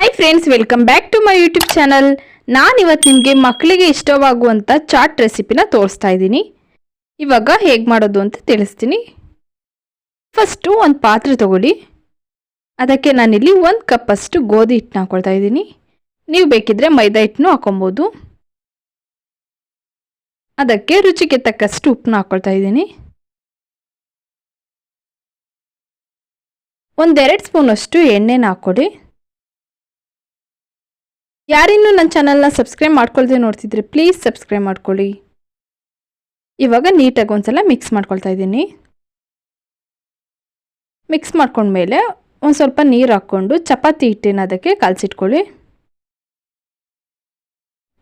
Hi friends, welcome back to my YouTube channel. ನಾನು ಇವತ್ತು ನಿಮಗೆ ಮಕ್ಕಳಿಗೆ ಇಷ್ಟವಾಗುವಂಥ ಚಾಟ್ ರೆಸಿಪಿನ ತೋರಿಸ್ತಾ ಇದ್ದೀನಿ. ಇವಾಗ ಹೇಗೆ ಮಾಡೋದು ಅಂತ ತಿಳಿಸ್ತೀನಿ. ಫಸ್ಟು ಒಂದು ಪಾತ್ರೆ ತಗೊಳ್ಳಿ. ಅದಕ್ಕೆ ನಾನಿಲ್ಲಿ 1 ಕಪ್ಪಷ್ಟು ಗೋಧಿ ಹಿಟ್ಟನ್ನ ಹಾಕೊಳ್ತಾ ಇದ್ದೀನಿ. ನೀವು ಬೇಕಿದ್ರೆ ಮೈದಾ ಹಿಟ್ಟನ್ನು ಹಾಕೊಬೋದು. ಅದಕ್ಕೆ ರುಚಿಗೆ ತಕ್ಕಷ್ಟು ಉಪ್ಪನ್ನ ಹಾಕೊಳ್ತಾ ಇದ್ದೀನಿ. 1-2 ಸ್ಪೂನಷ್ಟು ಎಣ್ಣೆನ ಹಾಕ್ಕೊಳ್ಳಿ. ಯಾರಿನ್ನೂ ನನ್ನ ಚಾನಲ್ನ ಸಬ್ಸ್ಕ್ರೈಬ್ ಮಾಡ್ಕೊಳ್ದೆ ನೋಡ್ತಿದ್ರೆ ಪ್ಲೀಸ್ ಸಬ್ಸ್ಕ್ರೈಬ್ ಮಾಡ್ಕೊಳ್ಳಿ. ಇವಾಗ ನೀಟಾಗಿ ಒಂದ್ಸಲ ಮಿಕ್ಸ್ ಮಾಡ್ಕೊಳ್ತಾ ಇದ್ದೀನಿ. ಮಿಕ್ಸ್ ಮಾಡ್ಕೊಂಡ್ಮೇಲೆ ಒಂದು ಸ್ವಲ್ಪ ನೀರು ಹಾಕ್ಕೊಂಡು ಚಪಾತಿ ಹಿಟ್ಟಿನ ಅದಕ್ಕೆ ಕಲಸಿಟ್ಕೊಳ್ಳಿ.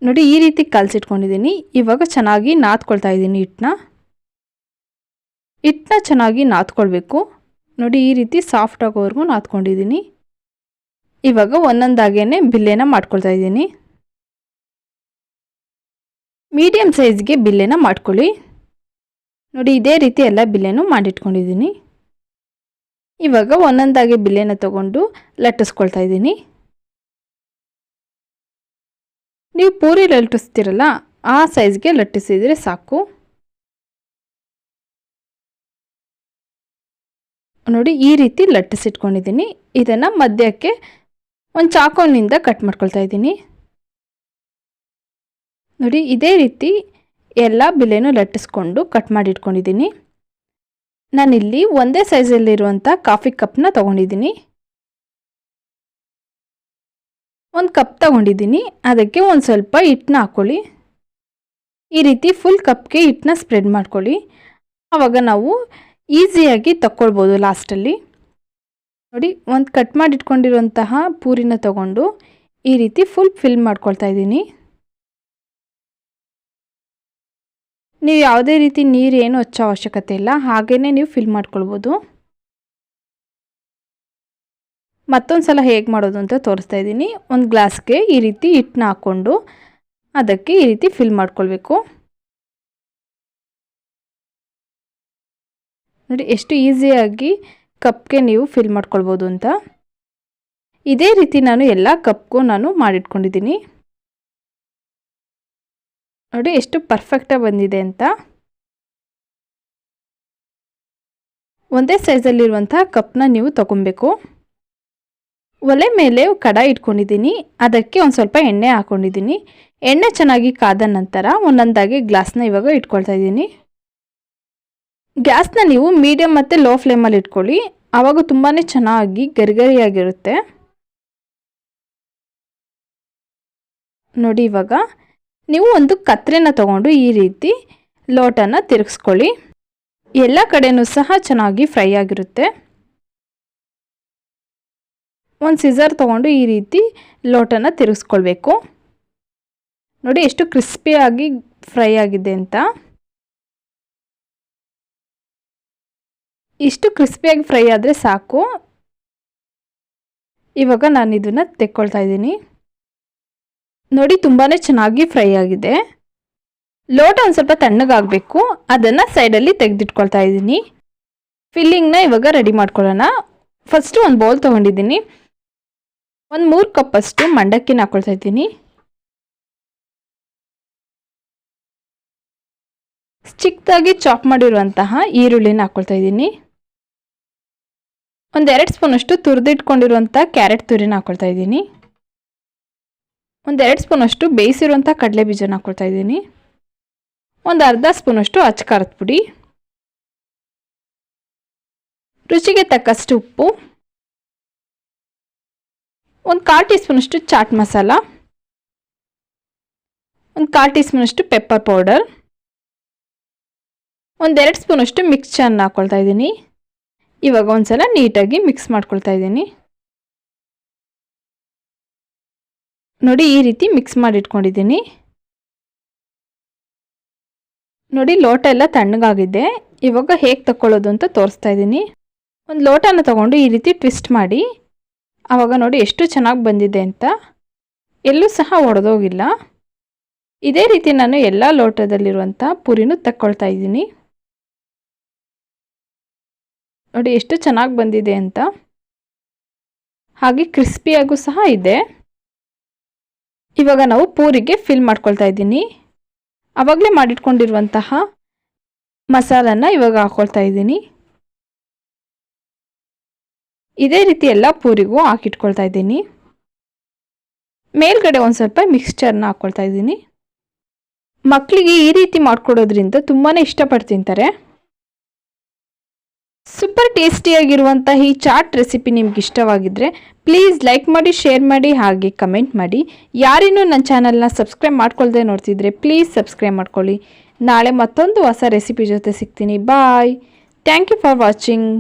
ನೋಡಿ, ಈ ರೀತಿ ಕಲಸಿಟ್ಕೊಂಡಿದ್ದೀನಿ. ಇವಾಗ ಚೆನ್ನಾಗಿ ನಾದ್ಕೊಳ್ತಾ ಇದ್ದೀನಿ ಹಿಟ್ಟನ್ನ ಚೆನ್ನಾಗಿ ನಾದ್ಕೊಳ್ಬೇಕು. ನೋಡಿ, ಈ ರೀತಿ ಸಾಫ್ಟ್ ಆಗೋವರೆಗೂ ನಾದ್ಕೊಂಡಿದ್ದೀನಿ. ಇವಾಗ ಒಂದೊಂದಾಗೇನೆ ಬಿಲ್ಲೆನ ಮಾಡ್ಕೊಳ್ತಾ ಇದ್ದೀನಿ. ಮೀಡಿಯಮ್ ಸೈಜ್ಗೆ ಬಿಲ್ಲೆನ ಮಾಡ್ಕೊಳ್ಳಿ. ನೋಡಿ, ಇದೇ ರೀತಿ ಎಲ್ಲ ಬಿಲ್ಲೆನೂ ಮಾಡಿಟ್ಕೊಂಡಿದ್ದೀನಿ. ಇವಾಗ ಒಂದೊಂದಾಗಿ ಬಿಲ್ಲೆನ ತಗೊಂಡು ಲಟ್ಟಿಸ್ಕೊಳ್ತಾ ಇದ್ದೀನಿ. ನೀವು ಪೂರಿ ಲಟ್ಟಿಸ್ತಿರಲ್ಲ, ಆ ಸೈಜ್ಗೆ ಲಟ್ಟಿಸಿದರೆ ಸಾಕು. ನೋಡಿ, ಈ ರೀತಿ ಲಟ್ಟಿಸಿಟ್ಕೊಂಡಿದ್ದೀನಿ. ಇದನ್ನು ಮಧ್ಯಕ್ಕೆ ಒಂದು ಚಾಕುವಿನಿಂದ ಕಟ್ ಮಾಡ್ಕೊಳ್ತಾ ಇದ್ದೀನಿ. ನೋಡಿ, ಇದೇ ರೀತಿ ಎಲ್ಲ ಬಿಲ್ಲೆನೂ ಲಟ್ಟಿಸ್ಕೊಂಡು ಕಟ್ ಮಾಡಿ ಇಟ್ಕೊಂಡಿದ್ದೀನಿ. ನಾನಿಲ್ಲಿ ಒಂದೇ ಸೈಜಲ್ಲಿರುವಂಥ ಕಾಫಿ ಕಪ್ನ ತೊಗೊಂಡಿದ್ದೀನಿ. 1 ಕಪ್ ತೊಗೊಂಡಿದ್ದೀನಿ. ಅದಕ್ಕೆ ಒಂದು ಸ್ವಲ್ಪ ಹಿಟ್ಟನ್ನ ಹಾಕ್ಕೊಳ್ಳಿ. ಈ ರೀತಿ ಫುಲ್ ಕಪ್ಗೆ ಹಿಟ್ಟನ್ನ ಸ್ಪ್ರೆಡ್ ಮಾಡ್ಕೊಳ್ಳಿ. ಆವಾಗ ನಾವು ಈಸಿಯಾಗಿ ತಕ್ಕೊಳ್ಬೋದು ಲಾಸ್ಟಲ್ಲಿ. ನೋಡಿ, ಒಂದು ಕಟ್ ಮಾಡಿ ಇಟ್ಕೊಂಡಿರುವಂತಹ ಪೂರಿನ ತಗೊಂಡು ಈ ರೀತಿ ಫುಲ್ ಫಿಲ್ ಮಾಡ್ಕೊಳ್ತಾ ಇದ್ದೀನಿ. ನೀವು ಯಾವುದೇ ರೀತಿ ನೀರು ಏನು ಹಚ್ಚೋ ಅವಶ್ಯಕತೆ ಇಲ್ಲ, ಹಾಗೇ ನೀವು ಫಿಲ್ ಮಾಡ್ಕೊಳ್ಬೋದು. ಮತ್ತೊಂದು ಸಲ ಹೇಗೆ ಮಾಡೋದು ಅಂತ ತೋರಿಸ್ತಾ ಇದ್ದೀನಿ. ಒಂದು ಗ್ಲಾಸ್ಗೆ ಈ ರೀತಿ ಹಿಟ್ಟನ್ನ ಹಾಕ್ಕೊಂಡು ಅದಕ್ಕೆ ಈ ರೀತಿ ಫಿಲ್ ಮಾಡ್ಕೊಳ್ಬೇಕು. ನೋಡಿ, ಎಷ್ಟು ಈಸಿಯಾಗಿ ಕಪ್ಗೆ ನೀವು ಫಿಲ್ ಮಾಡ್ಕೊಳ್ಬೋದು ಅಂತ. ಇದೇ ರೀತಿ ನಾನು ಎಲ್ಲ ಕಪ್ಗೂ ಮಾಡಿಟ್ಕೊಂಡಿದ್ದೀನಿ. ನೋಡಿ, ಎಷ್ಟು ಪರ್ಫೆಕ್ಟಾಗಿ ಬಂದಿದೆ ಅಂತ. ಒಂದೇ ಸೈಜಲ್ಲಿರುವಂಥ ಕಪ್ನ ನೀವು ತಗೊಬೇಕು. ಒಲೆ ಮೇಲೆ ಕಡಾಯಿ ಇಟ್ಕೊಂಡಿದ್ದೀನಿ. ಅದಕ್ಕೆ ಒಂದು ಸ್ವಲ್ಪ ಎಣ್ಣೆ ಹಾಕ್ಕೊಂಡಿದ್ದೀನಿ. ಎಣ್ಣೆ ಚೆನ್ನಾಗಿ ಕಾದ ನಂತರ ಒಂದೊಂದಾಗಿ ಗ್ಲಾಸ್ನ ಇವಾಗ ಇಟ್ಕೊಳ್ತಾ ಇದ್ದೀನಿ. ಗ್ಯಾಸ್ನ ನೀವು ಮೀಡಿಯಮ್ ಮತ್ತು ಲೋ ಫ್ಲೇಮಲ್ಲಿ ಇಟ್ಕೊಳ್ಳಿ. ಆವಾಗ ತುಂಬಾ ಚೆನ್ನಾಗಿ ಗರಿಗರಿಯಾಗಿರುತ್ತೆ. ನೋಡಿ, ಇವಾಗ ನೀವು ಒಂದು ಕತ್ರೆನ ತಗೊಂಡು ಈ ರೀತಿ ಲೋಟನ ತಿರುಗಿಸ್ಕೊಳ್ಳಿ. ಎಲ್ಲ ಕಡೆನೂ ಸಹ ಚೆನ್ನಾಗಿ ಫ್ರೈ ಆಗಿರುತ್ತೆ. ಒಂದು ಸಿಸರ್ ತಗೊಂಡು ಈ ರೀತಿ ಲೋಟನ ತಿರುಗಿಸ್ಕೊಳ್ಬೇಕು. ನೋಡಿ, ಎಷ್ಟು ಕ್ರಿಸ್ಪಿಯಾಗಿ ಫ್ರೈ ಆಗಿದೆ ಅಂತ. ಇಷ್ಟು ಕ್ರಿಸ್ಪಿಯಾಗಿ ಫ್ರೈ ಆದರೆ ಸಾಕು. ಇವಾಗ ನಾನು ಇದನ್ನು ತೆಕ್ಕೊಳ್ತಾ ಇದ್ದೀನಿ. ನೋಡಿ, ತುಂಬಾ ಚೆನ್ನಾಗಿ ಫ್ರೈ ಆಗಿದೆ. ಲೋಟ ಒಂದು ಸ್ವಲ್ಪ ತಣ್ಣಗಾಗಬೇಕು. ಅದನ್ನು ಸೈಡಲ್ಲಿ ತೆಗೆದಿಟ್ಕೊಳ್ತಾ ಇದ್ದೀನಿ. ಫಿಲ್ಲಿಂಗ್ನ ಇವಾಗ ರೆಡಿ ಮಾಡ್ಕೊಳ್ಳೋಣ. ಫಸ್ಟು ಒಂದು ಬೌಲ್ ತೊಗೊಂಡಿದ್ದೀನಿ. ಒಂದು 3 ಕಪ್ಪಷ್ಟು ಮಂಡಕ್ಕಿನ ಹಾಕ್ಕೊಳ್ತಾ ಇದ್ದೀನಿ. ಚಿಕ್ಕದಾಗಿ ಚಾಪ್ ಮಾಡಿರುವಂತಹ ಈರುಳ್ಳಿನ ಹಾಕ್ಕೊಳ್ತಾ ಇದ್ದೀನಿ. 1-2 ಸ್ಪೂನಷ್ಟು ತುರಿದಿಟ್ಕೊಂಡಿರುವಂಥ ಕ್ಯಾರೆಟ್ ತುರಿನ ಹಾಕ್ಕೊಳ್ತಾ ಇದ್ದೀನಿ. 1-2 ಸ್ಪೂನಷ್ಟು ಬೇಯಿಸಿರುವಂಥ ಕಡಲೆ ಬೀಜನ ಹಾಕ್ಕೊಳ್ತಾ ಇದ್ದೀನಿ. ಒಂದು ಅರ್ಧ ಸ್ಪೂನಷ್ಟು ಅಚ್ಚ ಖಾರದ ಪುಡಿ, ರುಚಿಗೆ ತಕ್ಕಷ್ಟು ಉಪ್ಪು, ಒಂದು 1/4 ಟೀ ಸ್ಪೂನಷ್ಟು ಚಾಟ್ ಮಸಾಲ, ಒಂದು 1/4 ಟೀ ಸ್ಪೂನಷ್ಟು ಪೆಪ್ಪರ್ ಪೌಡರ್, 1-2 ಸ್ಪೂನಷ್ಟು ಮಿಕ್ಸ್ಚರ್ನ ಹಾಕ್ಕೊಳ್ತಾ ಇದ್ದೀನಿ. ಇವಾಗ ಒಂದ್ಸಲ ನೀಟಾಗಿ ಮಿಕ್ಸ್ ಮಾಡ್ಕೊಳ್ತಾ ಇದ್ದೀನಿ. ನೋಡಿ, ಈ ರೀತಿ ಮಿಕ್ಸ್ ಮಾಡಿ ಇಟ್ಕೊಂಡಿದ್ದೀನಿ. ನೋಡಿ, ಲೋಟ ಎಲ್ಲ ತಣ್ಣಗಾಗಿದೆ. ಇವಾಗ ಹೇಗೆ ತಕ್ಕೊಳ್ಳೋದು ಅಂತ ತೋರಿಸ್ತಾ ಇದ್ದೀನಿ. ಒಂದು ಲೋಟನ ತಗೊಂಡು ಈ ರೀತಿ ಟ್ವಿಸ್ಟ್ ಮಾಡಿ, ಆವಾಗ ನೋಡಿ ಎಷ್ಟು ಚೆನ್ನಾಗಿ ಬಂದಿದೆ ಅಂತ. ಎಲ್ಲೂ ಸಹ ಒಡೆದೋಗಿಲ್ಲ. ಇದೇ ರೀತಿ ನಾನು ಎಲ್ಲ ಲೋಟದಲ್ಲಿರುವಂಥ ಪೂರಿನೂ ತಕ್ಕೊಳ್ತಾ ಇದ್ದೀನಿ. ನೋಡಿ, ಎಷ್ಟು ಚೆನ್ನಾಗಿ ಬಂದಿದೆ ಅಂತ. ಹಾಗೆ ಕ್ರಿಸ್ಪಿಯಾಗೂ ಸಹ ಇದೆ. ಇವಾಗ ನಾವು ಪೂರಿಗೆ ಫಿಲ್ ಮಾಡ್ಕೊಳ್ತಾ ಇದ್ದೀನಿ. ಆವಾಗಲೇ ಮಾಡಿಟ್ಕೊಂಡಿರುವಂತಹ ಮಸಾಲನ ಇವಾಗ ಹಾಕ್ಕೊಳ್ತಾ ಇದ್ದೀನಿ. ಇದೇ ರೀತಿ ಎಲ್ಲ ಪೂರಿಗೂ ಹಾಕಿಟ್ಕೊಳ್ತಾ ಇದ್ದೀನಿ. ಮೇಲ್ಗಡೆ ಒಂದು ಸ್ವಲ್ಪ ಮಿಕ್ಸ್ಚರ್ನ ಹಾಕ್ಕೊಳ್ತಾ ಇದ್ದೀನಿ. ಮಕ್ಕಳಿಗೆ ಈ ರೀತಿ ಮಾಡ್ಕೊಡೋದ್ರಿಂದ ತುಂಬಾ ಇಷ್ಟಪಟ್ಟು ತಿಂತಾರೆ. ಸೂಪರ್ ಟೇಸ್ಟಿಯಾಗಿರುವಂಥ ಈ ಚಾಟ್ ರೆಸಿಪಿ ನಿಮ್ಗೆ ಇಷ್ಟವಾಗಿದ್ದರೆ ಪ್ಲೀಸ್ ಲೈಕ್ ಮಾಡಿ, ಶೇರ್ ಮಾಡಿ, ಹಾಗೆ ಕಮೆಂಟ್ ಮಾಡಿ. ಯಾರಿನ್ನೂ ನನ್ನ ಚಾನಲ್ನ ಸಬ್ಸ್ಕ್ರೈಬ್ ಮಾಡ್ಕೊಳ್ದೆ ನೋಡ್ತಿದ್ರೆ ಪ್ಲೀಸ್ ಸಬ್ಸ್ಕ್ರೈಬ್ ಮಾಡ್ಕೊಳ್ಳಿ. ನಾಳೆ ಮತ್ತೊಂದು ಹೊಸ ರೆಸಿಪಿ ಜೊತೆ ಸಿಗ್ತೀನಿ. Bye. Thank you for watching.